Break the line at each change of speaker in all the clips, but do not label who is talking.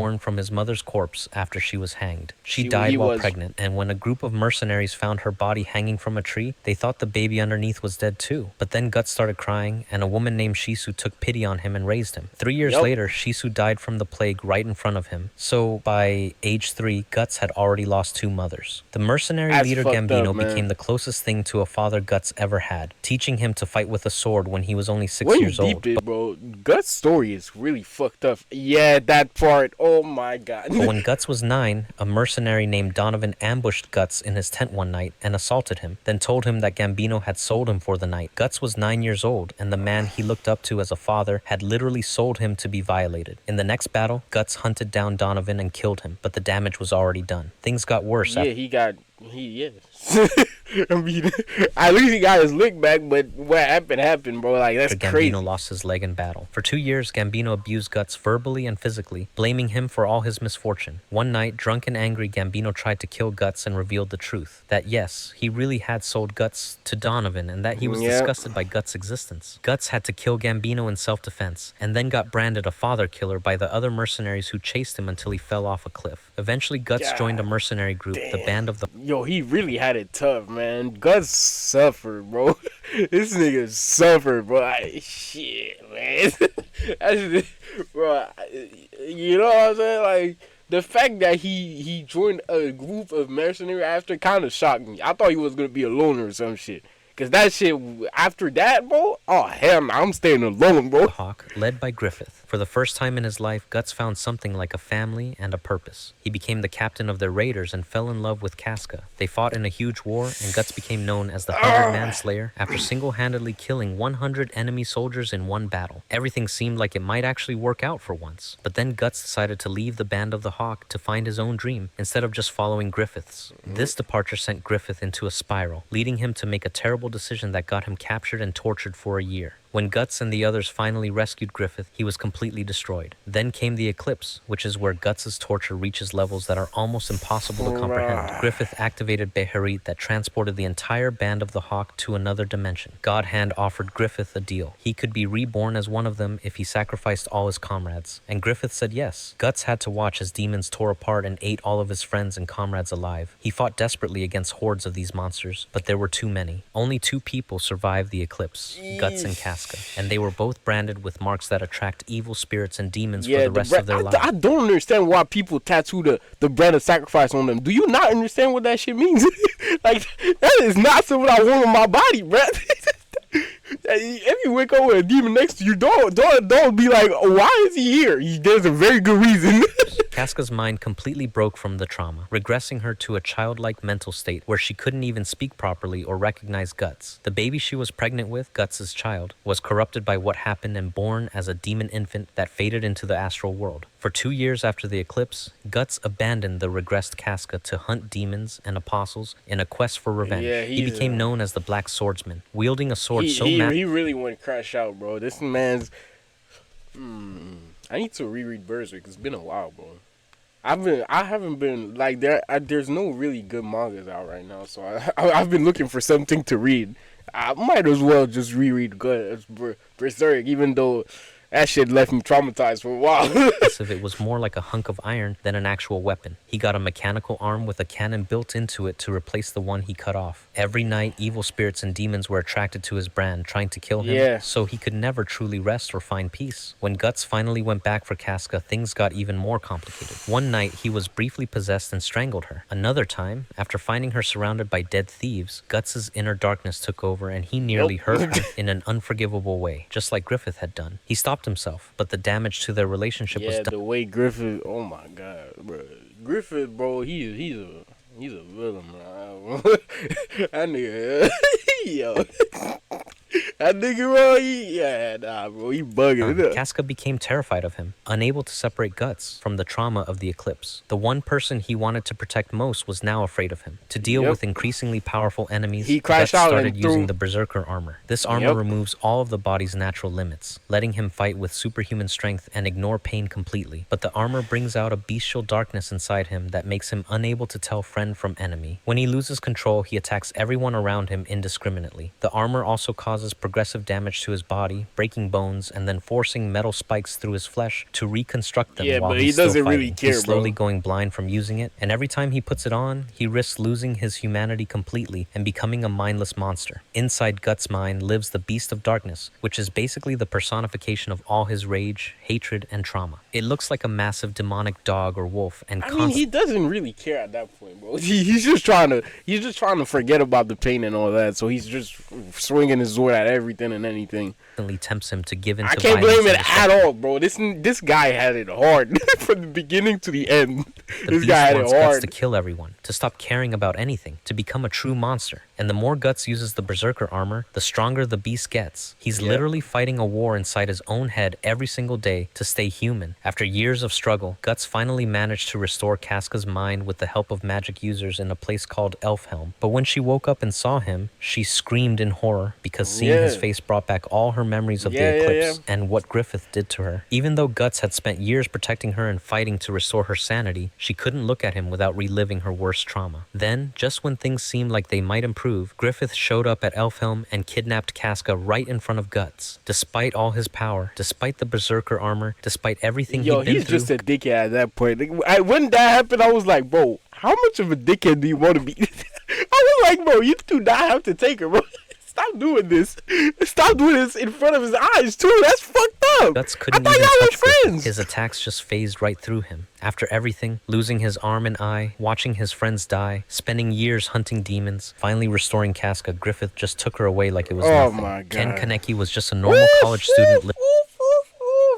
born from his mother's corpse after she was hanged. She
He
died while
was.
pregnant, and when a group of mercenaries found her body hanging from a tree, they thought the baby underneath was dead too. But then Guts started crying, and a woman named Shisu took pity on him and raised him. 3 years
Yep.
later, Shisu died from the plague right in front of him. So by age 3, Guts had already lost 2 mothers. The mercenary
That's
leader
fucked
Gambino
up, man.
became the closest thing to a father Guts ever had, teaching him to fight with a sword when he was only 6
When you
years old.
deep it, bro, Guts' story is really fucked up. Yeah, that part. Oh my god.
But when Guts was 9, a mercenary named Donovan ambushed Guts in his tent one night and assaulted him, then told him that Gambino had sold him for the night. Guts was 9 years old, and the man he looked up to as a father had literally sold him to be violated. In the next battle, Guts hunted down Donovan and killed him, but the damage was already done. Things got worse
Yeah,
after
yeah. I mean, at least he got his lick back, but what happened, bro. Like, that's
Gambino
crazy.
lost his leg in battle. For 2 years, Gambino abused Guts verbally and physically, blaming him for all his misfortune. One night, drunk and angry, Gambino tried to kill Guts and revealed the truth. That yes, he really had sold Guts to Donovan and that he was
Yep.
disgusted by Guts' existence. Guts had to kill Gambino in self-defense, and then got branded a father killer by the other mercenaries who chased him until he fell off a cliff. Eventually, Guts joined a mercenary group, the Band of the...
Yo, he really had it tough, man. Guts suffered, bro. This nigga suffered, bro. Shit, man. That's, bro, you know what I'm saying? Like, the fact that he joined a group of mercenaries after kind of shocked me. I thought he was going to be a loner or some shit. Because that shit, after that, bro, oh, hell no, I'm staying alone, bro.
Hawk, led by Griffith. For the first time in his life, Guts found something like a family and a purpose. He became the captain of their raiders and fell in love with Casca. They fought in a huge war, and Guts became known as the 100-Man Slayer after single-handedly killing 100 enemy soldiers in one battle. Everything seemed like it might actually work out for once. But then Guts decided to leave the Band of the Hawk to find his own dream, instead of just following Griffith's. This departure sent Griffith into a spiral, leading him to make a terrible decision that got him captured and tortured for a year. When Guts and the others finally rescued Griffith, he was completely destroyed. Then came the Eclipse, which is where Guts' torture reaches levels that are almost impossible to comprehend. Griffith activated Beharit that transported the entire Band of the Hawk to another dimension. God Hand offered Griffith a deal. He could be reborn as one of them if he sacrificed all his comrades. And Griffith said yes. Guts had to watch as demons tore apart and ate all of his friends and comrades alive. He fought desperately against hordes of these monsters, but there were too many. Only 2 people survived the Eclipse, Guts and Casca. And they were both branded with marks that attract evil spirits and demons for the rest of their lives.
I don't understand why people tattoo the brand of sacrifice on them. Do you not understand what that shit means? Like, that is not something I want on my body, bruh. If you wake up with a demon next to you, don't be like, oh, why is he here? There's a very good reason.
Casca's mind completely broke from the trauma, regressing her to a childlike mental state where she couldn't even speak properly or recognize Guts. The baby she was pregnant with, Guts' child, was corrupted by what happened and born as a demon infant that faded into the astral world. For 2 years after the eclipse, Guts abandoned the regressed Casca to hunt demons and apostles in a quest for revenge.
Yeah,
he became known as the Black Swordsman, wielding a sword
he really went crash out, bro. This man's... I need to reread Berserk. It's been a while, bro. I haven't been like there's no really good mangas out right now, so I've been looking for something to read. I might as well just reread Berserk, even though that shit left me traumatized for a while.
If it was more like a hunk of iron than an actual weapon. He got a mechanical arm with a cannon built into it to replace the one he cut off. Every night, evil spirits and demons were attracted to his brand, trying to kill him, so he could never truly rest or find peace. When Guts finally went back for Casca, things got even more complicated. One night, he was briefly possessed and strangled her. Another time, after finding her surrounded by dead thieves, Guts' inner darkness took over and he nearly hurt her in an unforgivable way, just like Griffith had done. He stopped himself, but the damage to their relationship was done.
The way Griffith, oh my god, bro. Griffith, bro, he's a villain, bro. That nigga, yo. That nigga, bro, bro, he bugging.
Casca became terrified of him, unable to separate Guts from the trauma of the eclipse. The one person he wanted to protect most was now afraid of him. To deal with increasingly powerful enemies,
he crashed out
started using the Berserker armor. This armor removes all of the body's natural limits, letting him fight with superhuman strength and ignore pain completely. But the armor brings out a bestial darkness inside him that makes him unable to tell friend from enemy. When he loses control, he attacks everyone around him indiscriminately. The armor also causes causes progressive damage to his body, breaking bones, and then forcing metal spikes through his flesh to reconstruct them
Yeah,
while
but
he's
he doesn't
still
really
fighting.
care,
He's slowly
bro.
going blind from using it, and every time he puts it on, he risks losing his humanity completely and becoming a mindless monster. Inside Guts' mind lives the Beast of Darkness, which is basically the personification of all his rage, hatred, and trauma. It looks like a massive demonic dog or wolf, and
I mean, he doesn't really care at that point, bro. He's just trying to forget about the pain and all that. So he's just swinging his sword at everything and anything.
constantly tempts him to give in to
I can't
violence
blame
and
it
destruction.
at all, bro. This guy had it hard from the beginning to the end.
The
This
beast
guy had it
wants Guts
hard.
to kill everyone, to stop caring about anything, to become a true monster. And the more Guts uses the Berserker armor, the stronger the beast gets. He's
Yep.
literally fighting a war inside his own head every single day to stay human. After years of struggle, Guts finally managed to restore Casca's mind with the help of magic users in a place called Elfhelm. But when she woke up and saw him, she screamed in horror because seeing his
Yeah.
face brought back all her memories of
Yeah,
the
yeah,
eclipse
yeah.
and what Griffith did to her. Even though Guts had spent years protecting her and fighting to restore her sanity, she couldn't look at him without reliving her worst trauma. Then, just when things seemed like they might improve, Griffith showed up at Elfhelm and kidnapped Casca right in front of Guts. Despite all his power, despite the Berserker armor, despite everything
Yo,
he'd been
he's
through,
just a dickhead at that point. Like, when that happened, I was like, bro, how much of a dickhead do you want to be? I was like, bro, you do not have to take her, bro. Stop doing this. Stop doing this in front of his eyes, too. That's fucked up.
Guts
I
couldn't
thought
even
y'all were
touch Griffith.
friends.
His attacks just phased right through him. After everything, losing his arm and eye, watching his friends die, spending years hunting demons, finally restoring Casca, Griffith just took her away like it was
Oh
nothing.
my
Ken
God.
Kaneki was just a normal college student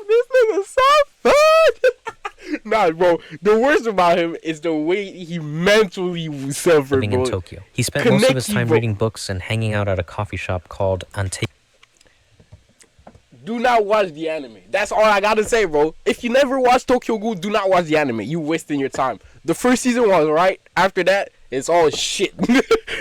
This nigga suffered. Nah, bro. The worst about him is the way he mentally suffered,
living
bro.
in Tokyo. He spent most of his
Kaneki,
time
bro.
reading books and hanging out at a coffee shop called Ante.
Do not watch the anime. That's all I gotta say, bro. If you never watched Tokyo Ghoul, do not watch the anime. You wasting your time. The first season was right. After that, it's all shit.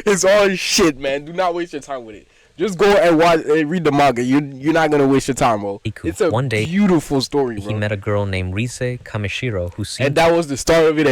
It's all shit, man. Do not waste your time with it. Just go and watch, read the manga. You're not gonna waste your time, bro.
Iku.
It's a
One day,
beautiful story,
He
bro.
met a girl named Rise Kamishiro who seemed
And that was the start of it.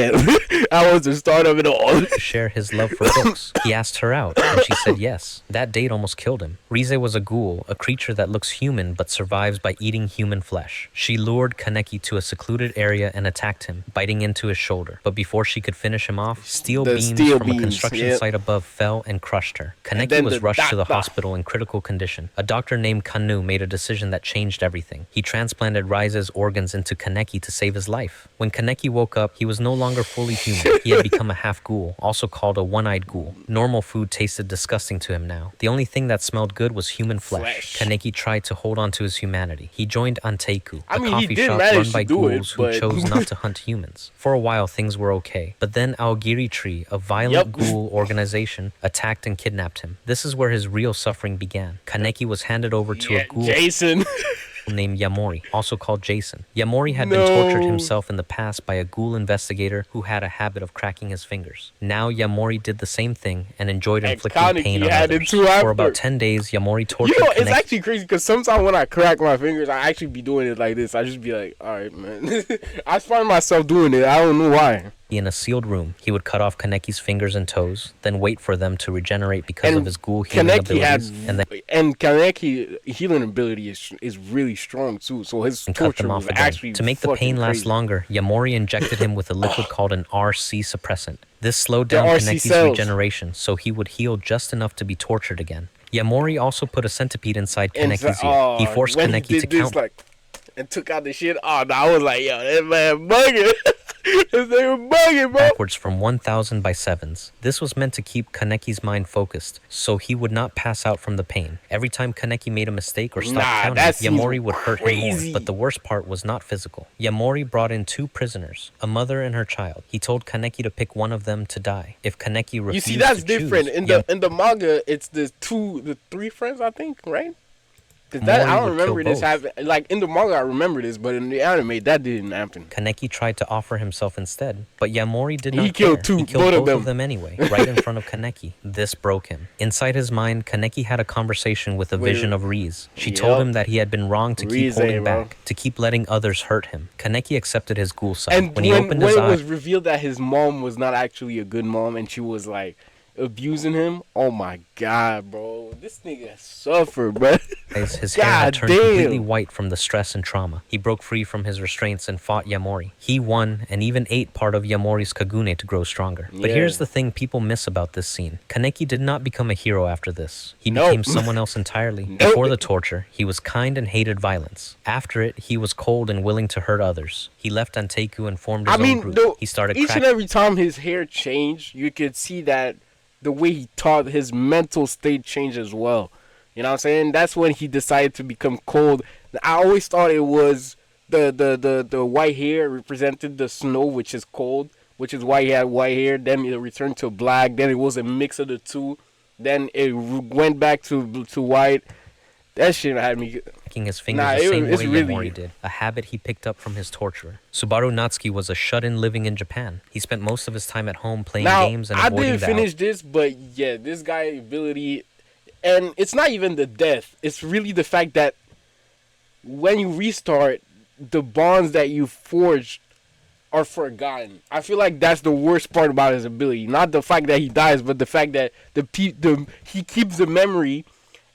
That was the start of it all.
to share his love for books. He asked her out, and she said yes. That date almost killed him. Rise was a ghoul, a creature that looks human but survives by eating human flesh. She lured Kaneki to a secluded area and attacked him, biting into his shoulder. But before she could finish him off, steel
The
beams
steel
from a
beams,
construction
yep.
site above fell and crushed her. Kaneki
then
was
the
rushed to the
doctor.
hospital in critical condition. A doctor named Kanu made a decision that changed everything. He transplanted Rise's organs into Kaneki to save his life. When Kaneki woke up, he was no longer fully human. He had become a half ghoul, also called a one-eyed ghoul. Normal food tasted disgusting to him now. The only thing that smelled good was human flesh. Kaneki tried to hold on to his humanity. He joined Anteiku,
I
a
mean, he
coffee
did
shop
manage
run
to
by
do it,
ghouls who
but-
chose not to hunt humans. For a while, things were okay. But then Aogiri Tree, a violent
Yep.
ghoul organization, attacked and kidnapped him. This is where his real suffering began. Kaneki was handed over to
Yeah,
a ghoul
Jason.
named Yamori, also called Jason. Yamori had been tortured
No.
himself in the past by a ghoul investigator who had a habit of cracking his fingers. Now Yamori did the same thing and enjoyed
And
inflicting
Kaneki
pain on
had it
others.
too
For
after.
about 10 days, Yamori tortured
You know, it's
Kaneki.
actually crazy because sometimes when I crack my fingers, I actually be doing it like this. I just be like, all right, man. I find myself doing it. I don't know why.
In a sealed room, he would cut off Kaneki's fingers and toes, then wait for them to regenerate because of his ghoul healing
Kaneki had,
abilities, and then
Kaneki healing ability is really strong too. So his
cut
torture
them
was
off again.
actually
To make the
fucking
pain last
crazy.
longer, Yamori injected him with a liquid called an RC suppressant. This slowed down
RC
Kaneki's
cells.
regeneration, so he would heal just enough to be tortured again. Yamori also put a centipede inside
And
Kaneki's
so-
ear. He forced
when
Kaneki
he
to
did this,
count
like, and took out the shit. Oh, no, I was like, yo, that man bugging. This nigga bugging, bro.
backwards from 1,000 by sevens. This was meant to keep Kaneki's mind focused, so he would not pass out from the pain. Every time Kaneki made a mistake or stopped
Nah,
counting,
that seems
Yamori would hurt him
crazy.
more. But the worst part was not physical. Yamori brought in 2 prisoners, a mother and her child. He told Kaneki to pick one of them to die. If Kaneki
You
refused
see, that's
to choose,
different. In the manga, it's the 3 friends, I think, right? 'Cause that, I
Mori
don't
would
remember
kill
this
both.
happen. Like in the manga, I remember this, but in the anime, that didn't happen.
Kaneki tried to offer himself instead, but Yamori did
He
not
killed
care.
two-
He killed
both
both
of
of
them.
them anyway, right in front of Kaneki. This broke him. Inside his mind, Kaneki had a conversation with a
With-
vision of Rize. She
Yep.
told him that he had been wrong to keep
Rize,
holding
bro.
back, to keep letting others hurt him. Kaneki accepted his ghoul side.
And
when he opened
when
his
it
eyes,
was revealed that his mom was not actually a good mom, and she was like, abusing him. Oh my god, bro, this nigga suffered, bro.
His hair had
God
turned completely
damn.
white from the stress and trauma. He broke free from his restraints and fought Yamori. He won and even ate part of Yamori's Kagune to grow stronger. But
Yeah.
here's the thing people miss about this scene. Kaneki did not become a hero after this. He
Nope.
became someone else entirely.
Nope.
Before the torture, he was kind and hated violence. After it, he was cold and willing to hurt others. He left Anteiku and formed his
I
own
mean,
group.
though,
He started
each and
cracking
every time his hair changed, you could see that the way he taught, his mental state changed as well. You know what I'm saying? That's when he decided to become cold. I always thought it was the white hair represented the snow, which is cold, which is why he had white hair. Then it returned to black. Then it was a mix of the two. Then it went back to white. That shit had me.
his fingers
Nah,
the same
it's
way
really-
Yamori did, a habit he picked up from his torturer. Subaru Natsuki was a shut-in living in Japan. He spent most of his time at home playing
Now,
games and
I
avoiding
didn't
the
finish this, but yeah, this guy ability, and it's not even the death. It's really the fact that when you restart, the bonds that you forged are forgotten. I feel like that's the worst part about his ability. Not the fact that he dies, but the fact that he keeps the memory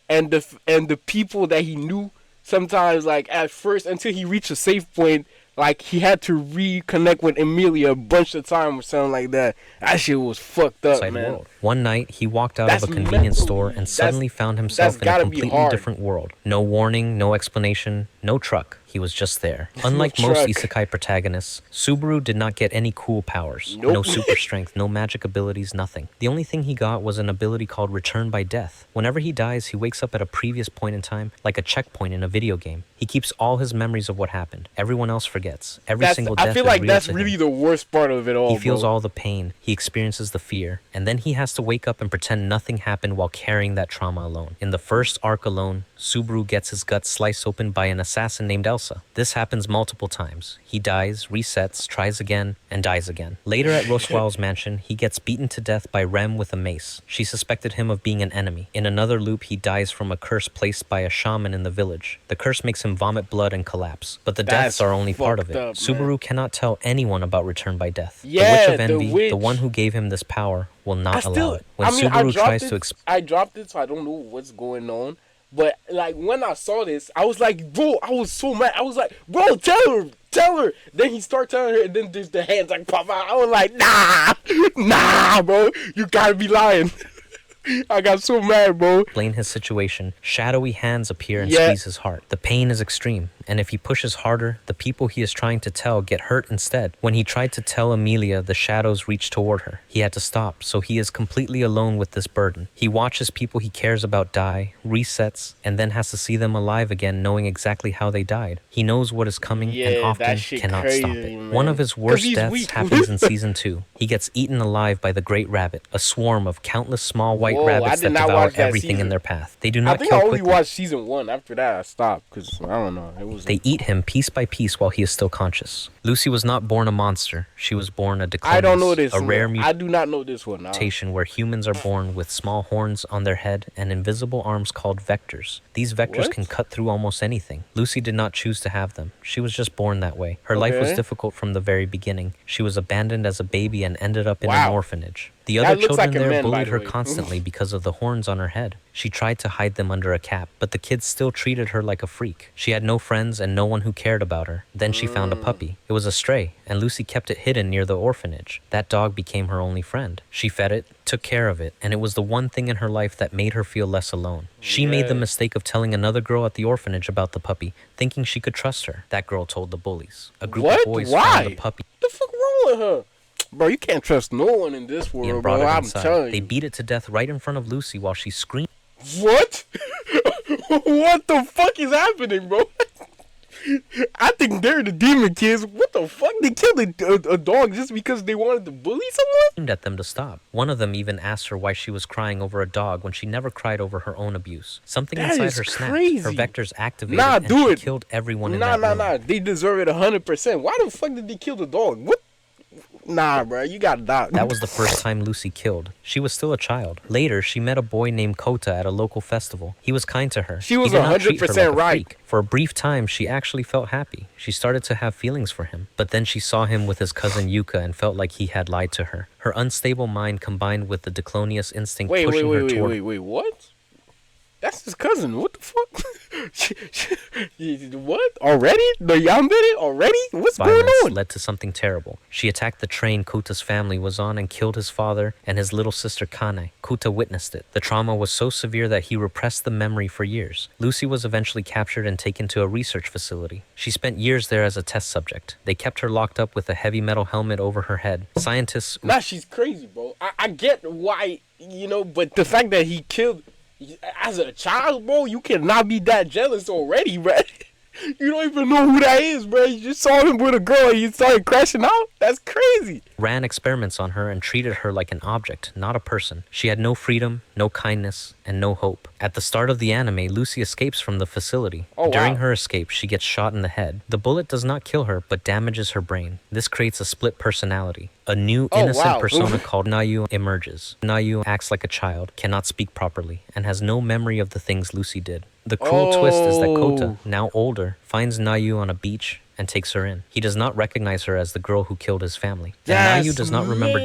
and the people that he knew. Sometimes, like at first, until he reached a safe point, like he had to reconnect with Emilia a bunch of times or something like that. That shit was fucked up,
outside
man.
world. One night, he walked out
That's
of a convenience
mental.
store and
That's-
suddenly found himself
that's
in a
gotta be
completely
hard.
different world. No warning, no explanation, no truck. He was just there. Unlike most
truck.
isekai protagonists, Subaru did not get any cool powers.
Nope.
No super strength, no magic abilities, nothing. The only thing he got was an ability called Return by Death. Whenever he dies, he wakes up at a previous point in time, like a checkpoint in a video game. He keeps all his memories of what happened. Everyone else forgets. Every single death
I feel
is
like
real
that's
to him.
really the worst part of it all.
He feels
bro.
all the pain, he experiences the fear, and then he has to wake up and pretend nothing happened while carrying that trauma alone. In the first arc alone, Subaru gets his guts sliced open by an assassin named Elsa. This happens multiple times. He dies, resets, tries again, and dies again. Later at Roswell's mansion, he gets beaten to death by Rem with a mace. She suspected him of being an enemy. In another loop, he dies from a curse placed by a shaman in the village. The curse makes him vomit blood and collapse. But the deaths
That's
are only part of it.
fucked up,
Subaru
man.
cannot tell anyone about Return by Death.
Yeah,
the Witch of
the
Envy,
witch.
the one who gave him this power, will not allow it. When
I mean,
Subaru tries to
I dropped it, so I don't know what's going on. But like when I saw this, I was like, bro, I was so mad. I was like, bro, tell her. Then he start telling her, and then there's the hands like pop out. I was like, nah, bro, you gotta be lying. I got so mad, bro.
explain his situation, shadowy hands appear and
Yeah.
squeeze his heart. The pain is extreme, and if he pushes harder, the people he is trying to tell get hurt instead. When he tried to tell Amelia, the shadows reached toward her. He had to stop, so he is completely alone with this burden. He watches people he cares about die, resets, and then has to see them alive again, knowing exactly how they died. He knows what is coming and
Yeah,
often
that shit
cannot
crazy,
stop it.
man.
One of his
'Cause
worst
he's
deaths
weak.
happens in season 2. He gets eaten alive by the Great Rabbit, a swarm of countless small white
Whoa, I
rabbits
did
that
not
devour
watch that
everything in
season.
their path. They do
I
not
think
kill
I only
quickly.
watched season 1. After that, I stopped because I don't know. It was.
They eat him piece by piece while he is still conscious. Lucy was not born a monster. She was born a Diclonius,
I don't know this.
a rare
I do not know this one. Nah.
mutation where humans are born with small horns on their head and invisible arms called vectors. These vectors
What?
can cut through almost anything. Lucy did not choose to have them. She was just born that way. Her life was
Okay.
difficult from the very beginning. She was abandoned as a baby and ended up in an
Wow.
orphanage. The
That
other
looks
children
like a
there
man, by
bullied
the
her
way.
constantly because of the horns on her head. She tried to hide them under a cap, but the kids still treated her like a freak. She had no friends and no one who cared about her. Then she found a puppy. It was a stray, and Lucy kept it hidden near the orphanage. That dog became her only friend. She fed it, took care of it, and it was the one thing in her life that made her feel less alone. She made the
Yeah.
mistake of telling another girl at the orphanage about the puppy, thinking she could trust her. That girl told the bullies. A group
What?
of boys
Why?
found the puppy
What the fuck wrong with her? Bro, you can't trust no one in this
and
world,
brought
bro.
it
I'm
inside.
telling
They
you.
beat it to death right in front of Lucy while she screamed.
What? What the fuck is happening, bro? I think they're the demon kids. What the fuck? They killed a dog just because they wanted to bully someone?
At them to stop. One of them even asked her why she was crying over a dog when she never cried over her own abuse. Something
That
inside
is
her snapped.
crazy.
Her vectors activated
Nah,
and
do
she
it.
killed everyone in
Nah,
that
nah,
room.
nah. They deserve it 100%. Why the fuck did they kill the dog? What? Nah, bro, you gotta die.
That was the first time Lucy killed. She was still a child. Later, she met a boy named Kota at a local festival. He was kind to her.
She was
He did not treat her
100%
like a
right.
freak. For a brief time, she actually felt happy. She started to have feelings for him. But then she saw him with his cousin Yuka and felt like he had lied to her. Her unstable mind combined with the Diclonius instinct pushing her toward...
Wait, what? That's his cousin. What the fuck? What? Already? The Yandere already? What's going
Violence
on?
led to something terrible. She attacked the train Kota's family was on and killed his father and his little sister Kane. Kota witnessed it. The trauma was so severe that he repressed the memory for years. Lucy was eventually captured and taken to a research facility. She spent years there as a test subject. They kept her locked up with a heavy metal helmet over her head. Scientists...
Nah, she's crazy, bro. I get why, but the fact that he killed... As a child, bro, you cannot be that jealous already, bro. You don't even know who that is, bro. You just saw him with a girl and you started crashing out? That's crazy.
ran experiments on her and treated her like an object, not a person. She had no freedom, no kindness, and no hope. At the start of the anime, Lucy escapes from the facility.
Oh,
During
wow.
her escape, she gets shot in the head. The bullet does not kill her, but damages her brain. This creates a split personality. A new
Oh,
innocent
wow.
persona called Nayu emerges. Nayu acts like a child, cannot speak properly, and has no memory of the things Lucy did. The cruel twist is that Kota, now older, finds Nayu on a beach and takes her in. He does not recognize her as the girl who killed his family. And Nayu does not remember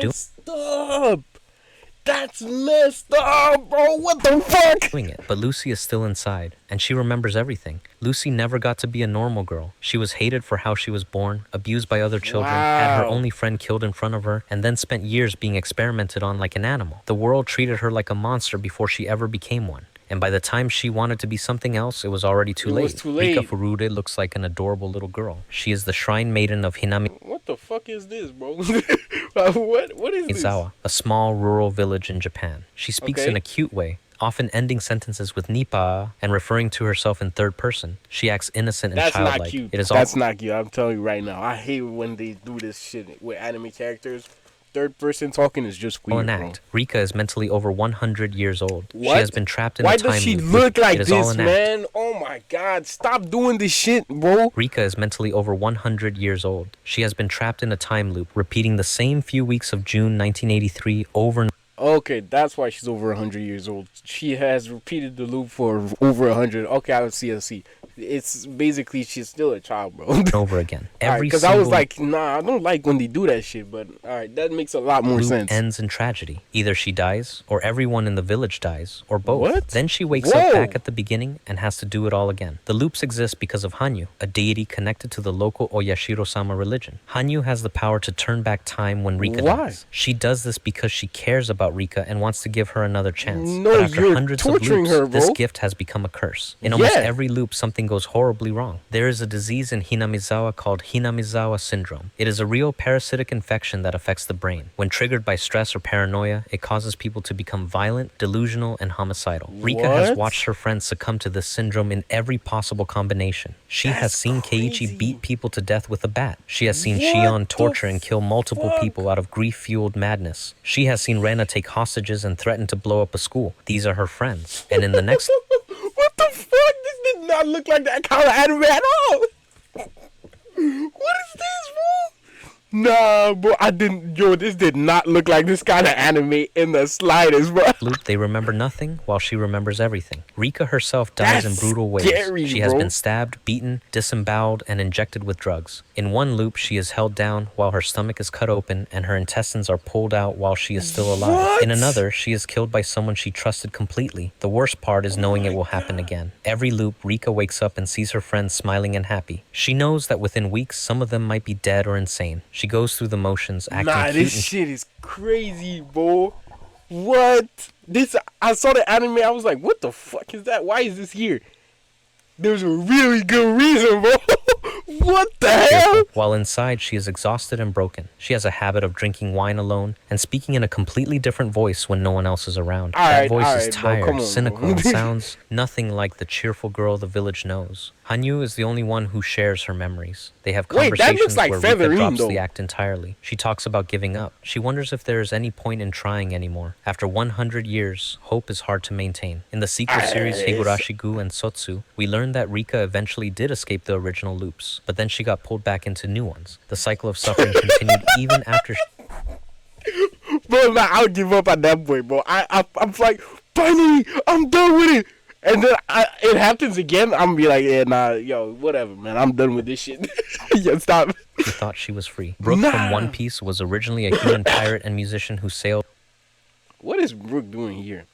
That's messed up, bro. What the fuck?
doing it, but Lucy is still inside, and she remembers everything. Lucy never got to be a normal girl. She was hated for how she was born, abused by other children, had her
Wow.
only friend killed in front of her, and then spent years being experimented on like an animal. The world treated her like a monster before she ever became one. And by the time she wanted to be something else, it was already too
It
late.
was too late.
Rika Furude looks like an adorable little girl. She is the shrine maiden of Hinami
What the fuck is this, bro? What is this?
Izawa, a small rural village in Japan. She speaks
Okay.
in a cute way, often ending sentences with nipa and referring to herself in third person. She acts innocent and
That's
childlike.
not cute.
It is
That's
all
not cute. I'm telling you right now. I hate when they do this shit with anime characters. Third person talking is just weird,
an
bro.
act. Rika is mentally over 100 years old.
What?
She has been trapped in
Why
a time
does she
loop.
look like
It is all
this,
an act.
man? Oh my god. Stop doing this shit, bro.
Rika is mentally over 100 years old. She has been trapped in a time loop, repeating the same few weeks of June 1983 over and
Okay, that's why she's over 100 years old. She has repeated the loop for over 100. Okay, I see. It's basically she's still a child, bro.
over again. Every
Because I was
single
like, nah, I don't like when they do that shit. But all right, that makes a lot more
loop
sense.
ends in tragedy. Either she dies, or everyone in the village dies, or both.
What?
Then she wakes
Whoa.
up back at the beginning and has to do it all again. The loops exist because of Hanyu, a deity connected to the local Oyashiro-sama religion. Hanyu has the power to turn back time when Rika
Why?
dies. She does this because she cares about Rika and wants to give her another chance.
No,
but after
you're
hundreds
torturing
of loops,
her,
this
bro.
gift has become a curse. In almost
Yeah.
every loop, something goes horribly wrong. There is a disease in Hinamizawa called Hinamizawa syndrome. It is a real parasitic infection that affects the brain. When triggered by stress or paranoia, it causes people to become violent, delusional, and homicidal. Rika has
What?
watched her friends succumb to this syndrome in every possible combination. She has
That's
seen Keiichi
crazy.
beat people to death with a bat. She has seen
What
Shion
the
torture and kill multiple
fuck?
people out of grief-fueled madness. She has seen Rena take hostages and threaten to blow up a school. These are her friends. And in the next
What the fuck? This did not look like that kind of anime at all. What is this, bro? Nah, bro, this did not look like this kind of anime in the slightest, bro.
loop, they remember nothing while she remembers everything. Rika herself dies in
That's
brutal ways.
scary,
She has
bro.
been stabbed, beaten, disemboweled, and injected with drugs. In one loop, she is held down while her stomach is cut open and her intestines are pulled out while she is still alive.
What?
In another, she is killed by someone she trusted completely. The worst part is knowing it will happen again. Every loop, Rika wakes up and sees her friends smiling and happy. She knows that within weeks, some of them might be dead or insane. She goes through the motions, acting
Nah,
cute
this
and
shit is crazy, bro. What? I saw the anime, I was like, what the fuck is that? Why is this here? There's a really good reason, bro. What the hell?
While inside, she is exhausted and broken. She has a habit of drinking wine alone and speaking in a completely different voice when no one else is around. That
Alright,
voice is
alright, bro,
tired,
come on,
cynical,
bro.
and sounds nothing like the cheerful girl the village knows. Hanyu is the only one who shares her memories. They have
Wait, that looks
conversations
like
where Rika
Featherine,
drops
though.
the act entirely. She talks about giving up. She wonders if there is any point in trying anymore. After 100 years, hope is hard to maintain. In the sequel series Higurashi-gu and Sotsu, we learned that Rika eventually did escape the original loops, but then she got pulled back into new ones. The cycle of suffering continued even after
Bro, man, I'll give up at that point, bro. I'm like, finally, I'm done with it. And then it happens again. I'm be like, yeah, nah, yo, whatever, man. I'm done with this shit. Yeah, stop.
she thought she was free. Brook from One Piece was originally a human pirate and musician who sailed
What is Brook doing here?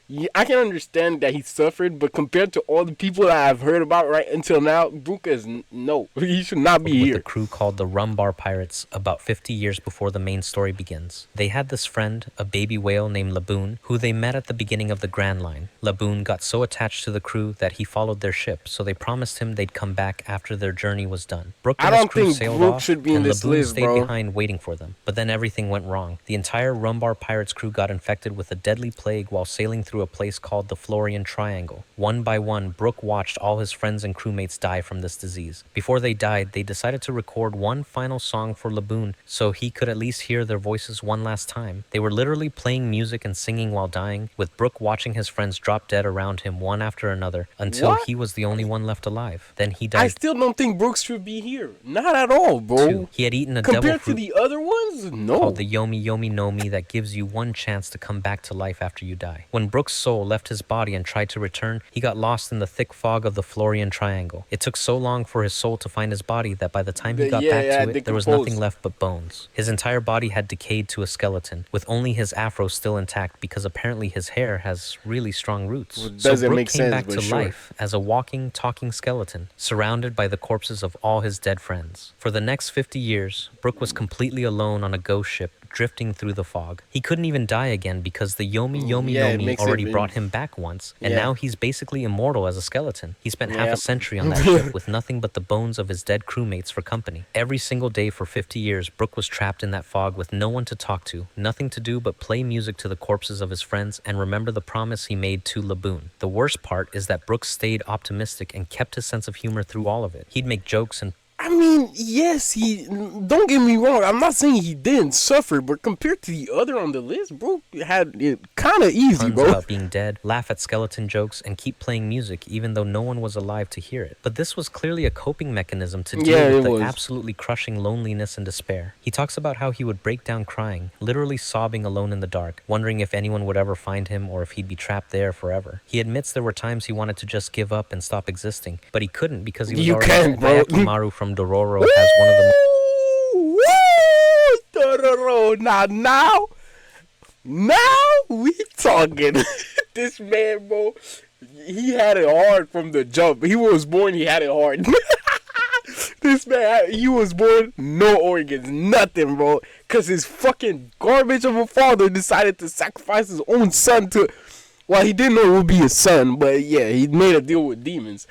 Yeah, I can understand that he suffered, but compared to all the people that I've heard about right until now, Brook is no. He should not be
with
here.
the crew called the Rumbar Pirates about 50 years before the main story begins. They had this friend, a baby whale named Laboon, who they met at the beginning of the Grand Line. Laboon got so attached to the crew that he followed their ship, so they promised him they'd come back after their journey was done. Brook
I
and his
don't
crew
think
sailed
Brook
off,
should be in
and
this
Laboon
list,
stayed
bro.
behind waiting for them. But then everything went wrong. The entire Rumbar Pirates crew got infected with a deadly plague while sailing through a place called the Florian Triangle. One by one, Brook watched all his friends and crewmates die from this disease. Before they died, they decided to record one final song for Laboon so he could at least hear their voices one last time. They were literally playing music and singing while dying, with Brook watching his friends drop dead around him one after another until
What?
he was the only one left alive. Then he
I
died
still don't think Brooks should be here. Not at all, bro.
too. He had eaten a devil
Compared to
fruit
the other ones, no.
called the Yomi Yomi no Mi that gives you one chance to come back to life after you die. When Brook's soul left his body and tried to return, he got lost in the thick fog of the Florian Triangle. It took so long for his soul to find his body that by the time he got back to it, there was nothing left but bones. His entire body had decayed to a skeleton, with only his afro still intact because apparently his hair has really strong roots.
Well,
So
doesn't
Brook
make
came
sense,
back
but
to
sure.
life as a walking, talking skeleton, surrounded by the corpses of all his dead friends. For the next 50 years, Brook was completely alone on a ghost ship, drifting through the fog. He couldn't even die again because the Yomi Yomi
Yeah, it
Yomi
makes
already
it-
brought him back once, and
Yeah.
now he's basically immortal as a skeleton. He spent half
Yep.
a century on that ship with nothing but the bones of his dead crewmates for company. Every single day for 50 years, Brook was trapped in that fog with no one to talk to, nothing to do but play music to the corpses of his friends and remember the promise he made to Laboon. The worst part is that Brook stayed optimistic and kept his sense of humor through all of it. He'd make jokes and
I mean, yes, don't get me wrong. I'm not saying he didn't suffer, but compared to the other on the list, bro, had it kind of easy,
puns
bro.
about being dead, laugh at skeleton jokes, and keep playing music even though no one was alive to hear it. But this was clearly a coping mechanism to deal
Yeah,
with
it
the
was.
absolutely crushing loneliness and despair. He talks about how he would break down crying, literally sobbing alone in the dark, wondering if anyone would ever find him or if he'd be trapped there forever. He admits there were times he wanted to just give up and stop existing, but he couldn't because he was
You
already
can't,
dead.
bro.
Hayakimaru from Dororo has one of the
Woo! Woo! Now we talking. This man, bro, he had it hard from the jump. He was born, he had it hard. This man, he was born, no organs, nothing, bro. Because his fucking garbage of a father decided to sacrifice his own son to... Well, he didn't know it would be his son, but yeah, he made a deal with demons.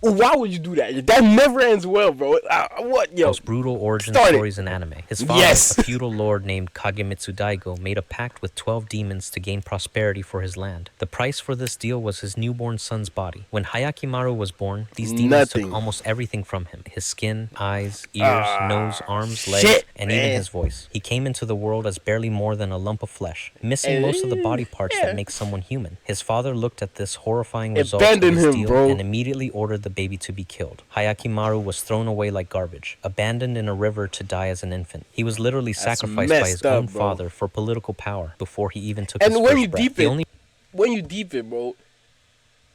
Why would you do that? That never ends well, bro. What, yo?
most brutal origin
Start it.
stories in anime. His father,
Yes.
a feudal lord named Kagemitsu Daigo, made a pact with 12 demons to gain prosperity for his land. The price for this deal was his newborn son's body. When Hayakimaru was born, these demons
Nothing.
took almost everything from him: his skin, eyes, ears, nose, arms, legs,
shit,
and even
man.
his voice. He came into the world as barely more than a lump of flesh, missing most of the body parts
yeah.
that make someone human. His father looked at this horrifying result of
Abandon
his
him,
deal
bro.
and immediately ordered the baby to be killed. Hayakimaru was thrown away like garbage, abandoned in a river to die as an infant. He was literally sacrificed by his
messed up,
own
bro.
father for political power before he even took
And
his
when
first
you
breath.
deep
The
it-
only
When you deep it, bro,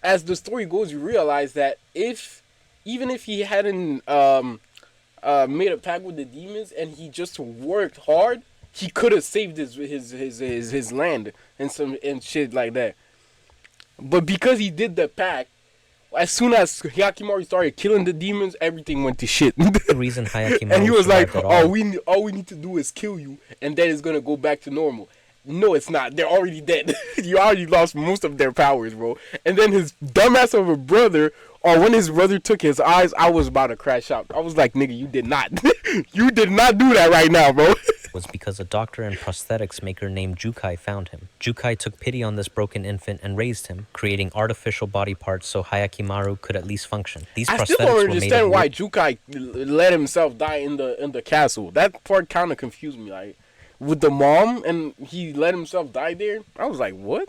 as the story goes, you realize that even if he hadn't made a pact with the demons and he just worked hard, he could have saved his land and shit like that. But because he did the pact, as soon as Hyakimaru started killing the demons, everything went to shit.
reason Hayakimaru
And he was like,
survived at
"Oh, all we need to do is kill you, and then it's gonna go back to normal." No, it's not. They're already dead. You already lost most of their powers, bro. And then his dumbass of a brother, or when his brother took his eyes, I was about to crash out. I was like, "Nigga, you did not, you did not do that right now, bro."
was because a doctor and prosthetics maker named Jukai found him. Jukai took pity on this broken infant and raised him, creating artificial body parts so Hayakimaru could at least function. These
I
prosthetics
still don't
were made
understand
of
why
wood.
Jukai let himself die in the castle. That part kind of confused me. Like with the mom and he let himself die there. I was like, what?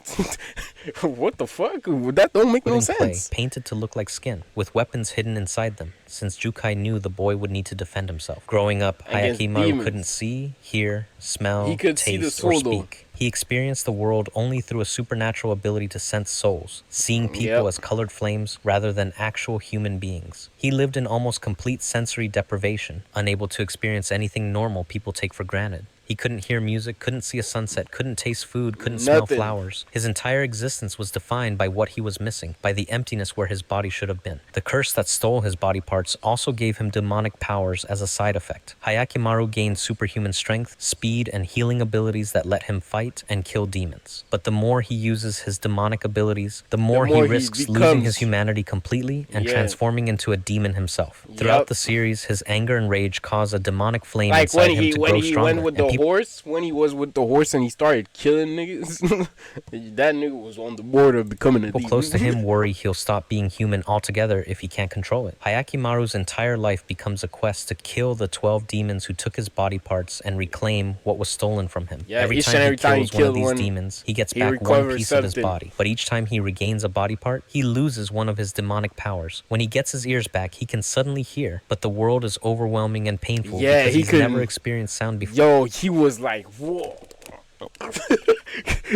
What the fuck? That don't make no
Wooden clay,
sense.
painted to look like skin, with weapons hidden inside them, since Jukai knew the boy would need to defend himself. Growing up,
Against
Hayakimaru
demons.
couldn't see, hear, smell,
He could see the
taste, or
soul, though.
speak. He experienced the world only through a supernatural ability to sense souls, seeing people
Yep.
as colored flames rather than actual human beings. He lived in almost complete sensory deprivation, unable to experience anything normal people take for granted. He couldn't hear music, couldn't see a sunset, couldn't taste food, couldn't smell
Nothing.
flowers. His entire existence was defined by what he was missing, by the emptiness where his body should have been. The curse that stole his body parts also gave him demonic powers as a side effect. Hayakimaru gained superhuman strength, speed, and healing abilities that let him fight and kill demons. But the more he uses his demonic abilities, the more he
more he
risks losing
becomes-
his humanity completely and
Yeah.
transforming into a demon himself. Throughout
Yup.
the series, his anger and rage cause a demonic flame
Like
inside
when
him
he
to
when
grow
he
stronger.
went with
and
the
people
horse, when he was with the horse and he started killing niggas, that nigga was on the border of becoming a
People
demon.
close to him worry he'll stop being human altogether if he can't control it. Hayakimaru's entire life becomes a quest to kill the 12 demons who took his body parts and reclaim what was stolen from him.
Yeah,
every
each
time
and
he
every time he
kills one of
killed
these
one,
demons, he gets
he
back one
recovers
piece of his
something.
body. But each time he regains a body part, he loses one of his demonic powers. When he gets his ears back, he can suddenly hear, but the world is overwhelming and painful
Yeah,
because
he
he's
couldn't-
never experienced sound before.
Yo, he was like, whoa.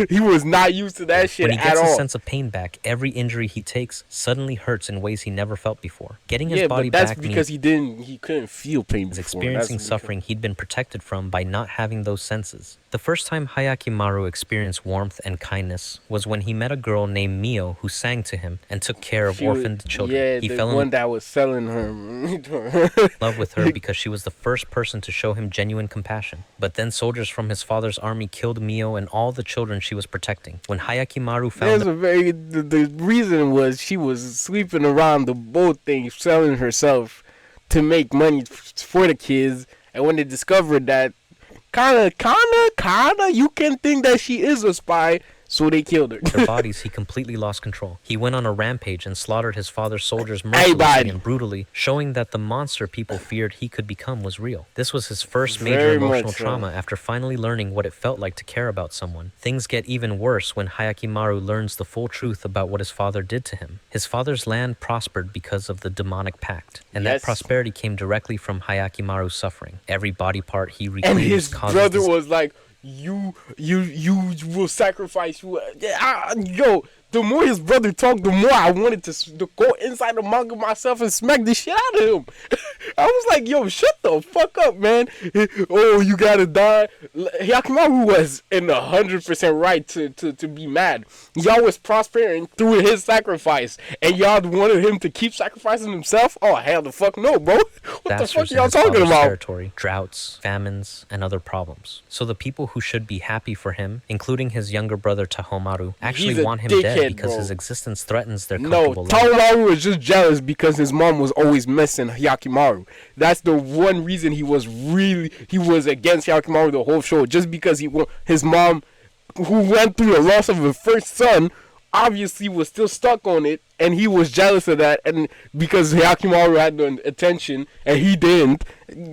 He was not used to that shit
When he
at
gets his
all.
sense of pain back, every injury he takes suddenly hurts in ways he never felt before. Getting his
Yeah,
body
but that's
back means
because he couldn't feel pain
is
before.
experiencing
That's
suffering he'd been protected from by not having those senses. The first time Hayakimaru experienced warmth and kindness was when he met a girl named Mio who sang to him and took care of
She was-
orphaned children.
Yeah,
He
the
fell
one
in
that was selling her.
love with her because she was the first person to show him genuine compassion. But then soldiers from his father's army killed Mio and all the children she was protecting. When Hayakimaru found
There's a very the reason was she was sweeping around the boat thing, selling herself to make money for the kids, and when they discovered that, kinda, you can think that she is a spy, so they killed her.
their bodies, he completely lost control. He went on a rampage and slaughtered his father's soldiers mercilessly
Everybody.
and brutally, showing that the monster people feared he could become was real. This was his first major
Very
emotional
much so.
trauma after finally learning what it felt like to care about someone. Things get even worse when Hayakimaru learns the full truth about what his father did to him. His father's land prospered because of the demonic pact, and that
Yes.
prosperity came directly from Hayakimaru's suffering. Every body part he reclaimed
And his
causes
brother
dis-
was like, you will sacrifice you. Yo, the more his brother talked, the more I wanted to go inside the manga myself and smack the shit out of him. I was like, yo, shut the fuck up, man. Oh, you gotta die. Yakimaru was in 100% right to be mad. Y'all was prospering through his sacrifice, and y'all wanted him to keep sacrificing himself? Oh, hell the fuck no, bro. What the fuck
disasters in
y'all
his
talking
father's
about?
territory, droughts, famines, and other problems. So the people who should be happy for him, including his younger brother Tahomaru, actually
He's a
want him dead
dickhead,
because
bro.
his existence threatens their
No,
comfortable life.
Taomaru was just jealous because his mom was always missing Yakimaru. That's the one reason he was against Yakimaru the whole show. Just because his mom, who went through the loss of her first son, obviously was still stuck on it, and he was jealous of that. And because Yakimaru had the attention and he didn't,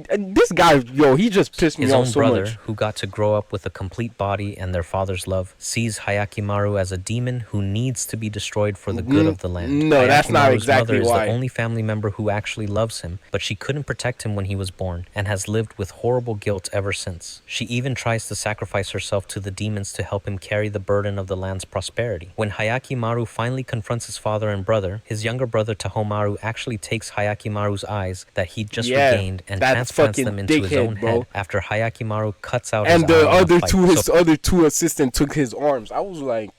and this guy, yo, he just pissed me
His
off
own
so
brother,
much.
who got to grow up with a complete body and their father's love, sees Hayakimaru as a demon who needs to be destroyed for the good of the land.
No, that's not
Hayakimaru's
exactly
mother is
why.
the only family member who actually loves him, but she couldn't protect him when he was born and has lived with horrible guilt ever since. She even tries to sacrifice herself to the demons to help him carry the burden of the land's prosperity. When Hayakimaru finally confronts his father and brother, his younger brother Tahomaru actually takes Hayakimaru's eyes that he just regained and
that
transplants
fucking
them into his own
dickhead, bro.
head after Hayakimaru cuts out
And
his
the
eye in a
other
fight.
two, his
So
other two assistants took his arms. I was like,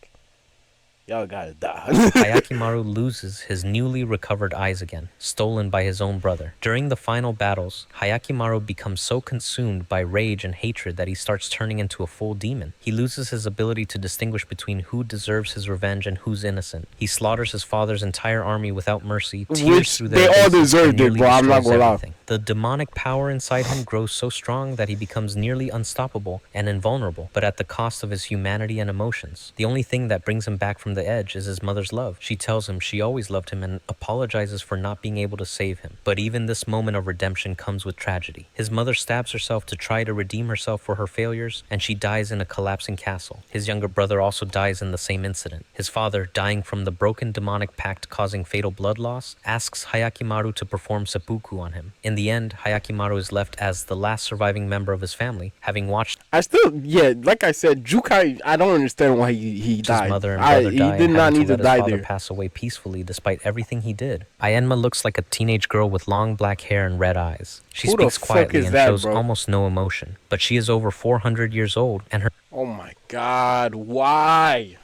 Y'all gotta die.
Hayakimaru loses his newly recovered eyes again, stolen by his own brother. During the final battles, Hayakimaru becomes so consumed by rage and hatred that he starts turning into a full demon. He loses his ability to distinguish between who deserves his revenge and who's innocent. He slaughters his father's entire army without mercy, tears
Which
through
they
their
all
faces,
deserved
and
it,
nearly
bro. I'm not
destroys
gonna lie.
everything. The demonic power inside him grows so strong that he becomes nearly unstoppable and invulnerable, but at the cost of his humanity and emotions. The only thing that brings him back from the edge is his mother's love. She tells him she always loved him and apologizes for not being able to save him. But even this moment of redemption comes with tragedy. His mother stabs herself to try to redeem herself for her failures, and she dies in a collapsing castle. His younger brother also dies in the same incident. His father, dying from the broken demonic pact causing fatal blood loss, asks Hayakimaru to perform seppuku on him. In the end, Hayakimaru is left as the last surviving member of his family, having watched
I still, yeah, like I said, Jukai. I don't understand why he
his
died.
mother and brother
He
die,
did
and
not
having
need
to
to
let his
die
father
there.
pass away peacefully despite everything he did. Aenma looks like a teenage girl with long black hair and red eyes. She
Who the
speaks
fuck
quietly
is
and
that,
shows
bro?
almost no emotion, but she is over 400 years old, and
Oh my god, why?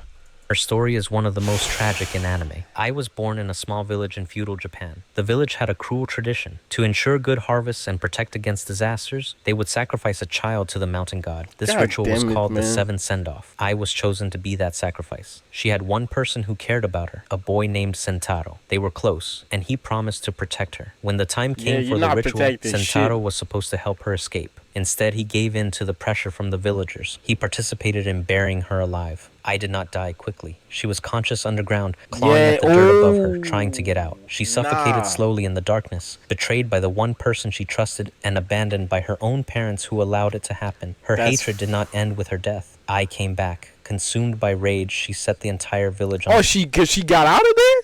her story is one of the most tragic in anime. I was born in a small village in feudal Japan. The village had a cruel tradition. To ensure good harvests and protect against disasters, they would sacrifice a child to the mountain god. This
God
ritual was
damn it,
called the
man.
Seven Send-Off. I was chosen to be that sacrifice. She had one person who cared about her, a boy named Sentaro. They were close, and he promised to protect her. When the time
Yeah,
came
you're
for the
not
ritual,
protecting
Sentaro
shit.
was supposed to help her escape. Instead, he gave in to the pressure from the villagers. He participated in burying her alive. I did not die quickly. She was conscious underground, clawing
Yeah,
at the dirt above her,
oh,
trying to get out. She suffocated
nah.
slowly in the darkness, betrayed by the one person she trusted and abandoned by her own parents who allowed it to happen. Her
That's
hatred did not end with her death. I came back. Consumed by rage, she set the entire village on
Oh, cause she got out of there?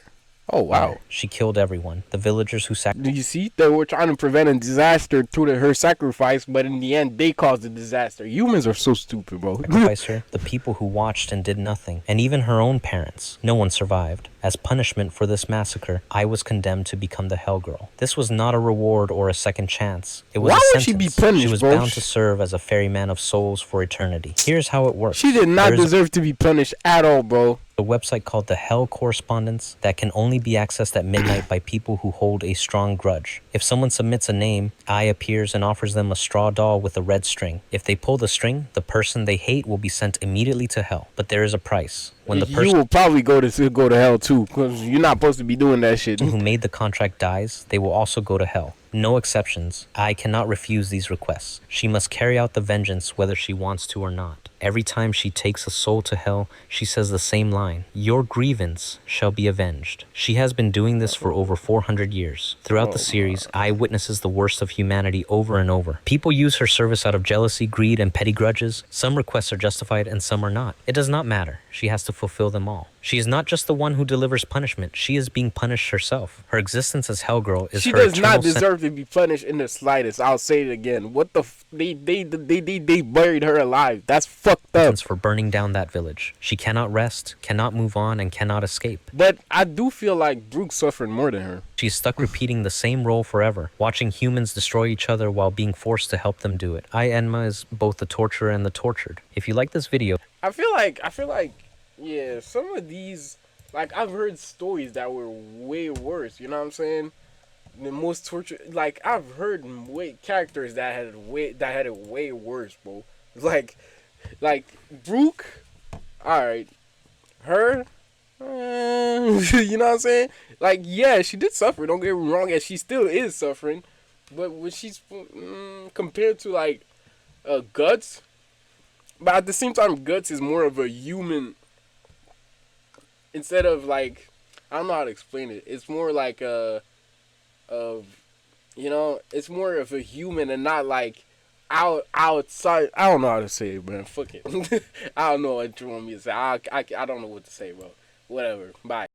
Oh
fire.
wow.
She killed everyone. The villagers who
Do you see? They were trying to prevent a disaster through her sacrifice, but in the end, they caused the disaster. Humans are so stupid, bro.
sacrificed her, the people who watched and did nothing, and even her own parents. No one survived. As punishment for this massacre, I was condemned to become the Hell Girl. This was not a reward or a second chance. It was
Why
a
would she be
sentence.
punished,
She was
bro?
bound to serve as a ferryman of souls for eternity. Here's how it works.
She did not
There is
deserve to be punished at all, bro.
a website called the Hell Correspondence that can only be accessed at midnight by people who hold a strong grudge. If someone submits a name, I appears and offers them a straw doll with a red string. If they pull the string, the person they hate will be sent immediately to hell. But there is a price. When the
You
person
will probably go to hell too, because you're not supposed to be doing that shit.
who made the contract dies, they will also go to hell. No exceptions. I cannot refuse these requests. She must carry out the vengeance whether she wants to or not. Every time she takes a soul to hell, she says the same line: "Your grievance shall be avenged." She has been doing this for over 400 years. Throughout the series, I witnesses the worst of humanity over and over. People use her service out of jealousy, greed, and petty grudges. Some requests are justified and some are not. It does not matter. She has to fulfill them all. She is not just the one who delivers punishment. She is being punished herself. Her existence as Hellgirl is
She
her
does not
eternal
deserve to be punished in the slightest. I'll say it again. What the they buried her alive. That's fucked up.
sentence for burning down that village. She cannot rest, cannot move on, and cannot escape.
But I do feel like Brooke suffered more than her.
She's stuck repeating the same role forever, watching humans destroy each other while being forced to help them do it. Enma is both the torturer and the tortured. If you like this video,
I feel like yeah, some of these, like, I've heard stories that were way worse, you know what I'm saying? The most torture, like, I've heard characters that had it way worse, bro. Like Brooke, all right, her, you know what I'm saying? Like, yeah, she did suffer. Don't get me wrong, and she still is suffering. But when she's compared to like Guts, but at the same time, Guts is more of a human. Instead of like, I don't know how to explain it. It's more like it's more of a human and not like outside. I don't know how to say it, man. Fuck it. I don't know what you want me to say. I don't know what to say, bro. Whatever. Bye.